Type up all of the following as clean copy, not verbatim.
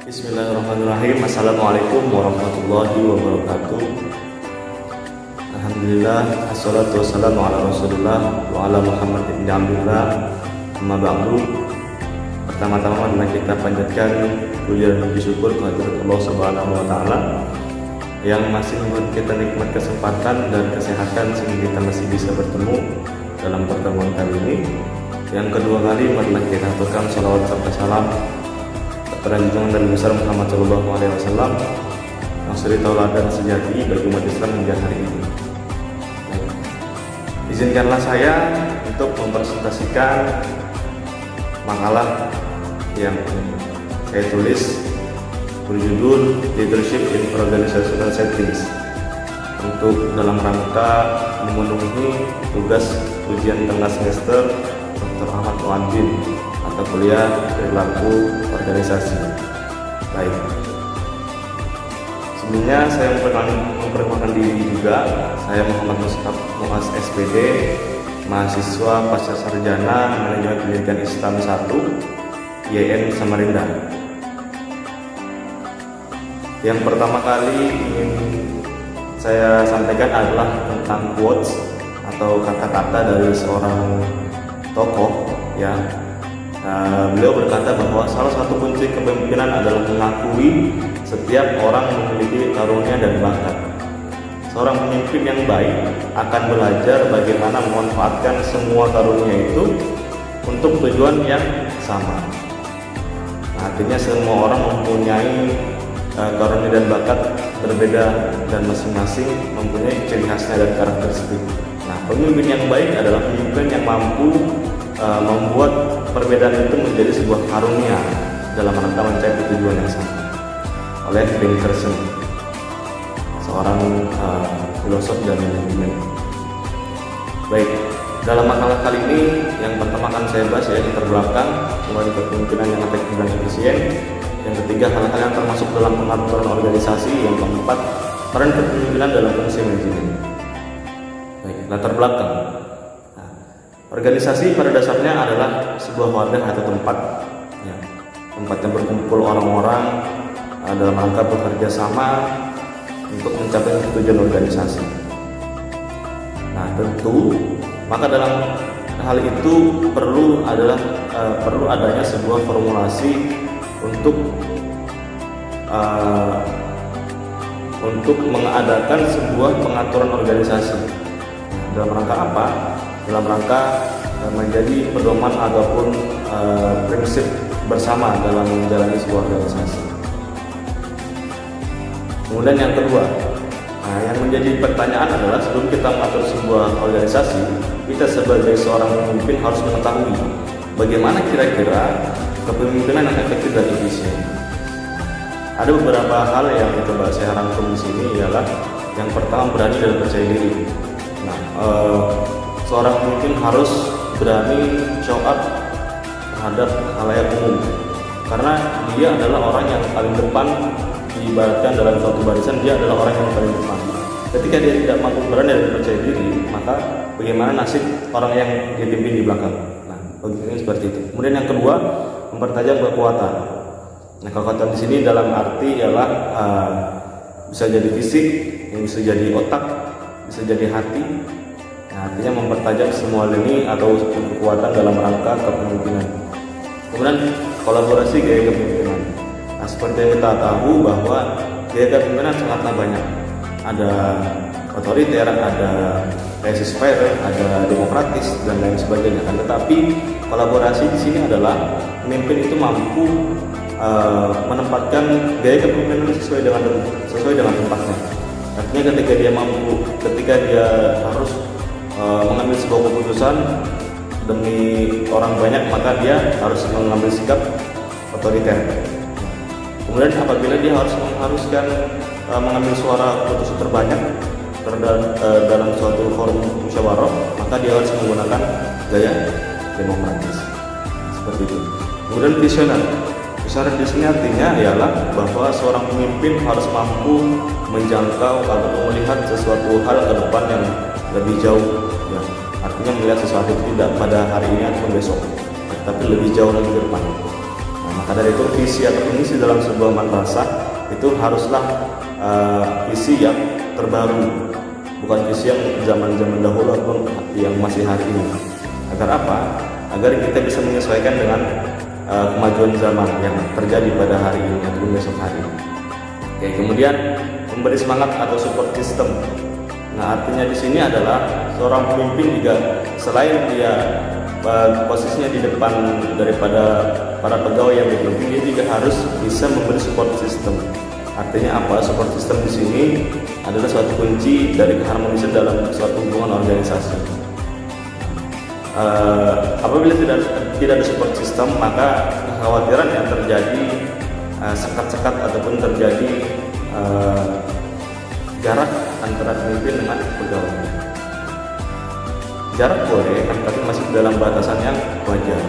Bismillahirrahmanirrahim. Assalamualaikum warahmatullahi wabarakatuh. Alhamdulillah, assalatu wassalamu ala rasulullah wa ala Muhammad ibn Abdullah. Amma ba'du. Pertama-tama marilah kita panjatkan puji dan puji syukur kehadirat Allah Subhanahu wa taala yang masih memberi kita nikmat kesempatan dan kesehatan sehingga kita masih bisa bertemu dalam pertemuan kali ini. Yang kedua kali marilah kita aturkan salawat serta salam kepada junjungan Nabi besar Muhammad Shallallahu Alaihi Wasallam yang suri tauladan sejati bagi umat Islam hingga hari ini. Izinkanlah saya untuk mempresentasikan makalah yang saya tulis berjudul Leadership in Organizational Settings untuk dalam rangka memenuhi tugas ujian tengah semester Dr. Ahmad Muadzin atau kuliah perilaku organisasi. Baik. Sebelumnya saya memperkenalkan diri juga. Saya Muhammad Mustaf Muaz SPD, mahasiswa pasca sarjana Manajemen Pendidikan Islam 1 IAIN Samarinda. Yang pertama kali ingin saya sampaikan adalah tentang quotes atau kata-kata dari seorang tokoh ya. Beliau berkata bahwa salah satu kunci kepemimpinan adalah mengakui setiap orang memiliki karunia dan bakat. Seorang pemimpin yang baik akan belajar bagaimana memanfaatkan semua karunia itu untuk tujuan yang sama. Artinya semua orang mempunyai karunia dan bakat berbeda dan masing-masing mempunyai ciri khasnya dan karakteristik. Nah, pemimpin yang baik adalah pemimpin yang mampu membuat perbedaan itu menjadi sebuah karunia dalam rangka mencapai tujuan yang sama. Oleh Ben Carson, seorang filosof dan manajemen. Baik, dalam makalah kali ini yang pertama akan saya bahas yaitu terbelakang mulai kepemimpinan yang efektif dan efisien. Yang ketiga, hal-hal yang termasuk dalam pengaturan organisasi. Yang keempat, peran kepemimpinan dalam fungsi manajemen. Baik, latar belakang. Organisasi pada dasarnya adalah sebuah wadah atau tempat ya, tempat yang berkumpul orang-orang dalam rangka bekerja sama untuk mencapai tujuan organisasi. Nah, tentu maka dalam hal itu perlu adanya sebuah formulasi untuk mengadakan sebuah pengaturan organisasi. Dalam rangka apa? Dalam rangka menjadi pedoman ataupun prinsip bersama dalam menjalani sebuah organisasi. Kemudian yang kedua, yang menjadi pertanyaan adalah sebelum kita mengatur sebuah organisasi, kita sebagai seorang pemimpin harus mengetahui bagaimana kira-kira kepemimpinan yang efektif dan efisien. Ada beberapa hal yang coba saya rangkum di sini ialah yang pertama berani dan percaya diri. Nah, seorang pemimpin harus berani show up terhadap khalayak umum karena dia adalah orang yang paling depan. Diibaratkan dalam suatu barisan, dia adalah orang yang paling depan. Ketika dia tidak mampu berani dan percaya diri, maka bagaimana nasib orang yang dipimpin di belakang? Nah, begini seperti itu. Kemudian yang kedua, mempertajam kekuatan. Nah, kekuatan di sini dalam arti ialah bisa jadi fisik, bisa jadi otak, bisa jadi hati. Nah, artinya mempertajam semua lini atau kekuatan dalam rangka kepemimpinan. Kemudian kolaborasi gaya kepemimpinan. Nah, seperti yang kita tahu bahwa gaya kepemimpinan sangatlah banyak. Ada otoriter, ada laissez-faire, ada demokratis dan lain sebagainya. Tetapi kolaborasi di sini adalah pemimpin itu mampu menempatkan gaya kepemimpinan sesuai dengan tempatnya. Artinya ketika dia harus mengambil sebuah keputusan demi orang banyak, maka dia harus mengambil sikap otoriter. Kemudian apabila dia mengharuskan mengambil suara keputusan terbanyak dalam suatu forum musyawarah, maka dia harus menggunakan gaya demokratis. Seperti itu. Kemudian visioner. Visioner di sini artinya ialah bahwa seorang pemimpin harus mampu menjangkau atau melihat sesuatu hal ke depan yang lebih jauh. Ya, artinya melihat sesuatu tidak pada hari ini atau besok, tapi lebih jauh lagi ke depan. Nah, Maka dari itu visi atau misi dalam sebuah madrasah itu haruslah visi yang terbaru, bukan visi yang zaman-zaman dahulu ataupun yang masih hari ini. Agar apa? Agar kita bisa menyesuaikan dengan kemajuan zaman yang terjadi pada hari ini ataupun besok hari. Oke, kemudian memberi semangat atau support system. Nah, artinya di sini adalah seorang pemimpin juga selain dia posisinya di depan daripada para pegawai yang dipimpin, dia juga harus bisa memberi support system. Artinya apa? Support system di sini adalah suatu kunci dari keharmonisan dalam suatu hubungan organisasi. Apabila tidak ada support system, maka kekhawatiran yang terjadi sekat-sekat ataupun terjadi jarak antara pemimpin dengan pegawai. Jarak boleh, tapi masih dalam batasan yang wajar.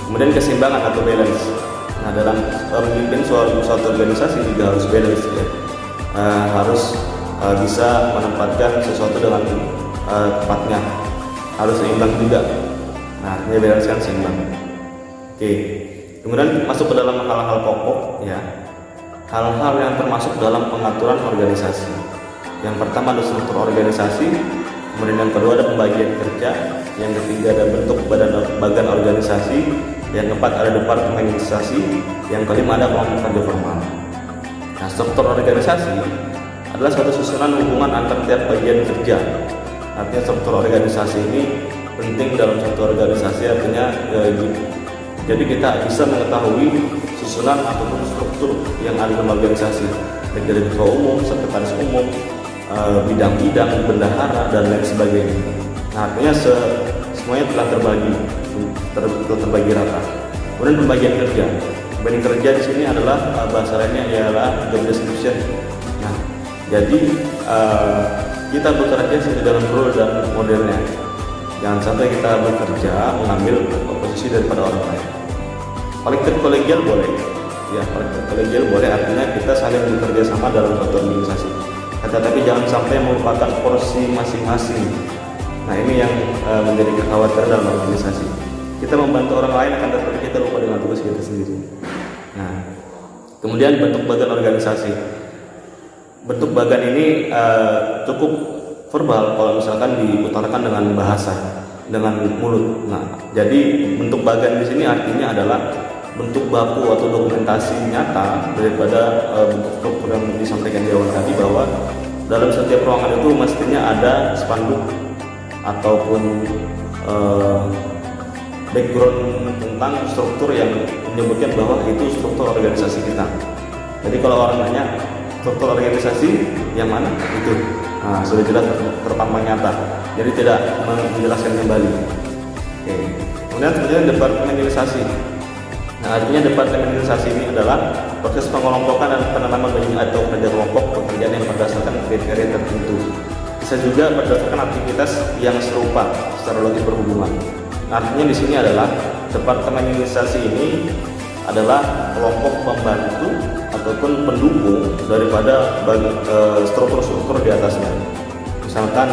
Kemudian keseimbangan atau balance. Nah, dalam memimpin suatu organisasi juga harus balance ya. Harus bisa menempatkan sesuatu dengan tepatnya. Harus seimbang juga. Nah, artinya balance kan seimbang. Oke. Kemudian masuk ke dalam hal-hal pokok ya. Hal-hal yang termasuk dalam pengaturan organisasi. Yang pertama ada struktur organisasi, kemudian yang kedua ada pembagian kerja, yang ketiga ada bentuk badan organisasi, yang keempat ada departemen organisasi, yang kelima ada kelompok kerja formal. Nah, struktur organisasi adalah suatu susunan hubungan antar tiap bagian kerja. Artinya struktur organisasi ini penting dalam suatu organisasi, artinya jadi kita bisa mengetahui susunan ataupun struktur yang ada dalam organisasi, baik dari ketua umum, sekretaris umum, bidang-bidang, bendahara dan lain sebagainya. Nah, artinya semuanya telah terbagi rata. Kemudian pembagian kerja. Pembagian kerja di sini adalah bahasa lainnya ialah job description. Nah, jadi kita bekerja sesuai dengan rule dan modelnya. Jangan sampai kita bekerja mengambil posisi daripada orang lain. Kolektif kolegial boleh, ya kolektif kolegial boleh, artinya kita saling bekerja sama dalam suatu organisasi. Tetapi jangan sampai melupakan porsi masing-masing. Nah, ini yang menjadi kekhawatiran dalam organisasi. Kita membantu orang lain akan tetapi kita lupa dengan tugas kita sendiri. Nah, kemudian bentuk badan organisasi. Bentuk badan ini cukup verbal kalau misalkan diutarakan dengan bahasa, dengan mulut. Nah, jadi bentuk badan di sini artinya adalah bentuk baku atau dokumentasi nyata daripada bentuk struktur yang disampaikan di awal tadi, bahwa dalam setiap ruangan itu mestinya ada spanduk ataupun background tentang struktur yang menyebutkan bahwa itu struktur organisasi kita. Jadi kalau orang nanya struktur organisasi yang mana, itu sudah jelas terpampang nyata, jadi tidak menjelaskan kembali. Oke. Kemudian departementalisasi. Nah, artinya departementalisasi ini adalah proses pengelompokan dan penanaman benih atau kerja kelompok pekerjaan yang berdasarkan kriteria tertentu. Bisa juga berdasarkan aktivitas yang serupa secara logis berhubungan. Nah, artinya di sini adalah departementalisasi ini adalah kelompok pembantu ataupun pendukung daripada struktur-struktur di atasnya. Misalkan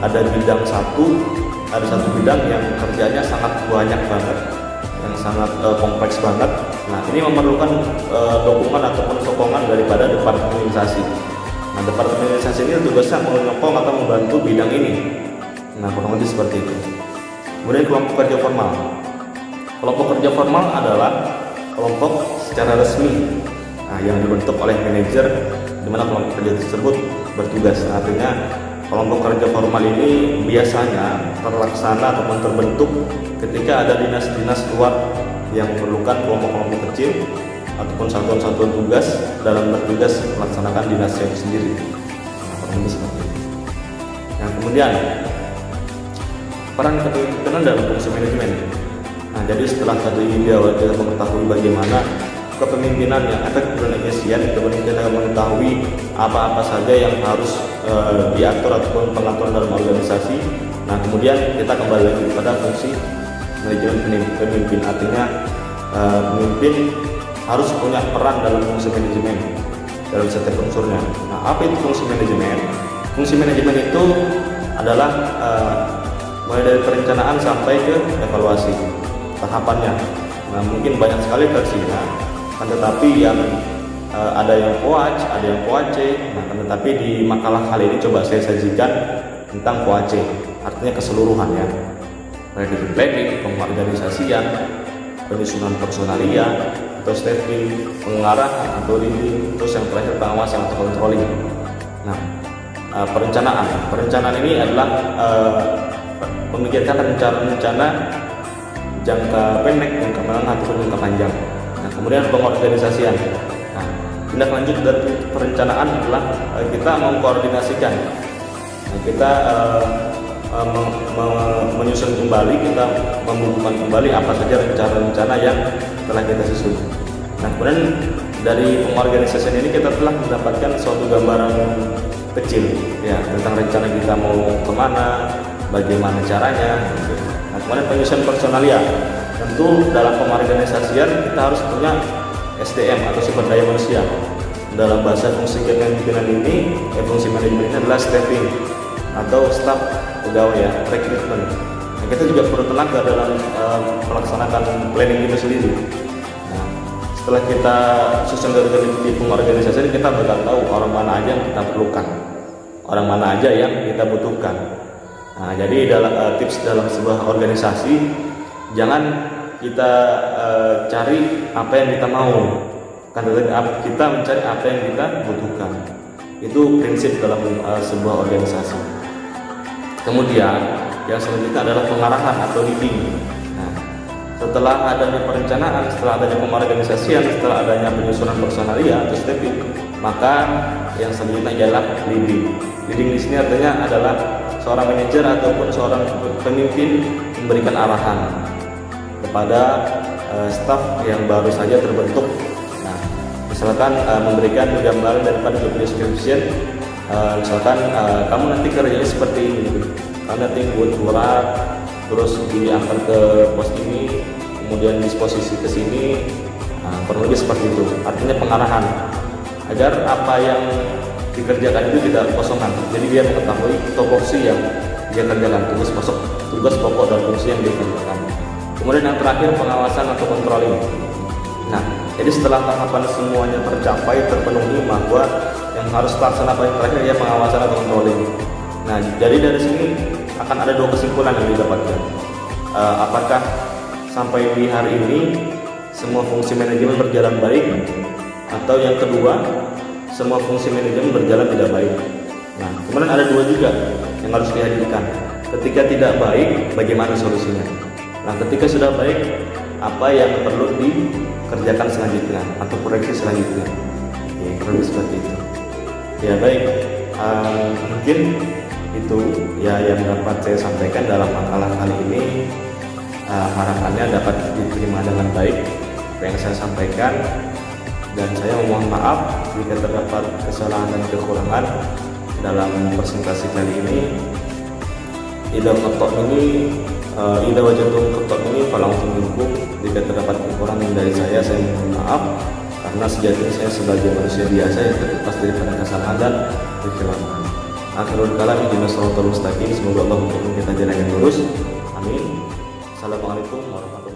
ada bidang satu bidang yang kerjanya sangat banyak banget, yang sangat kompleks banget. Nah, ini memerlukan dukungan ataupun sokongan daripada departementalisasi. Nah, departementalisasi ini tugasnya menyokong atau membantu bidang ini. Nah, kurang lebih seperti itu. Kemudian kelompok kerja formal. Kelompok kerja formal adalah kelompok secara resmi yang dibentuk oleh manajer, di mana kelompok kerja tersebut bertugas. Artinya kelompok kerja formal ini biasanya terlaksana ataupun terbentuk ketika ada dinas-dinas luar yang memerlukan kelompok-kelompok kecil ataupun satuan-satuan tugas dalam bertugas melaksanakan dinasnya itu sendiri. Nah, seperti itu. Nah, kemudian peran kepemimpinan dalam fungsi manajemen. Nah, jadi setelah tadi kita mengetahui bagaimana kepemimpinan yang efektif dan efisien, kemudian kita mengetahui apa-apa saja yang harus diatur ataupun pengaturan dalam organisasi. Nah, kemudian kita kembali lagi kepada fungsi manajemen pemimpin. Artinya pemimpin harus punya peran dalam fungsi manajemen dalam setiap unsurnya. Nah, apa itu fungsi manajemen? Fungsi manajemen itu adalah mulai dari perencanaan sampai ke evaluasi tahapannya. Nah, mungkin banyak sekali versinya, kan tetapi yang ada yang POAC, ada yang POAC. Nah, kan tetapi di makalah kali ini coba saya sajikan tentang POAC, artinya keseluruhan ya, baik itu planning, pengorganisasian, penyusunan personalia atau staffing, pengarahan atau leading, terus yang terakhir pengawasan atau controlling. Nah, perencanaan ini adalah memikirkan rencana jangka pendek, jangka menengah ataupun jangka panjang. Nah, kemudian pengorganisasian. Nah, tindak lanjut dari perencanaan adalah kita mengkoordinasikan. Nah, kita menyusun kembali, kita membukukan kembali apa saja rencana-rencana yang telah kita susun. Nah, kemudian dari pengorganisasian ini kita telah mendapatkan suatu gambaran kecil ya tentang rencana kita mau kemana, bagaimana caranya. Nah, kemudian penyusunan personalia. Tentu dalam pengorganisasian kita harus punya SDM atau sumber daya manusia. Dalam bahasa fungsi kepemimpinan ini, fungsi manajemen ini adalah staffing atau staff pegawai ya, rekrutmen. Nah, kita juga perlu tenaga dalam melaksanakan planning itu sendiri. Nah, setelah kita susun dari pengorganisasian, kita bakal tahu orang mana aja yang kita perlukan, orang mana aja yang kita butuhkan. Nah, jadi tips dalam sebuah organisasi, jangan kita cari apa yang kita mau, kan kita mencari apa yang kita butuhkan. Itu prinsip dalam sebuah organisasi. Kemudian yang selanjutnya adalah pengarahan atau leading. Nah, setelah adanya perencanaan, setelah adanya pengorganisasian, setelah adanya penyusunan personalia atau staffing, maka yang selanjutnya adalah leading. Leading di sini artinya adalah seorang manajer ataupun seorang pemimpin memberikan arahan kepada staf yang baru saja terbentuk. Nah, misalkan memberikan gambaran daripada job description, misalkan kamu nanti kerjanya seperti ini, kamu nanti buat surat, terus diantar ke pos ini, kemudian disposisi ke sini, kurang lebih seperti itu. Artinya pengarahan agar apa yang dikerjakan itu tidak kosongan. Jadi dia mengetahui topoksi yang dia kerjakan, tugas pokok dan fungsi yang dia kerjakan. Kemudian yang terakhir pengawasan atau controlling. Nah, jadi setelah tahapan semuanya tercapai, terpenuhi, maka yang harus terlaksana paling terakhir ya pengawasan atau controlling. Nah, jadi dari sini akan ada dua kesimpulan yang didapatkan. Apakah sampai di hari ini semua fungsi manajemen berjalan baik, atau yang kedua semua fungsi manajemen berjalan tidak baik. Nah, kemudian ada dua juga yang harus dihadirkan. Ketika tidak baik, bagaimana solusinya? Nah, ketika sudah baik, apa yang perlu dikerjakan selanjutnya atau proyeksi selanjutnya? Oke, perlu seperti itu. Ya baik, mungkin itu ya yang dapat saya sampaikan dalam makalah kali ini. Harapannya dapat diterima dengan baik apa yang saya sampaikan. Dan saya mohon maaf jika terdapat kesalahan dan kekurangan dalam presentasi kali ini. Ida wajatum ketok ini falang minkum. Jika terdapat kekurangan dari saya mohon maaf, karena sejatinya saya sebagai manusia biasa yang terlepas daripada kesalahan dan kekeliruan. Akhirul kalam ihdinas shiratal mustaqim. Semoga Allah memberikan kita jalan yang lurus. Amin. Assalamualaikum warahmatullahi wabarakatuh.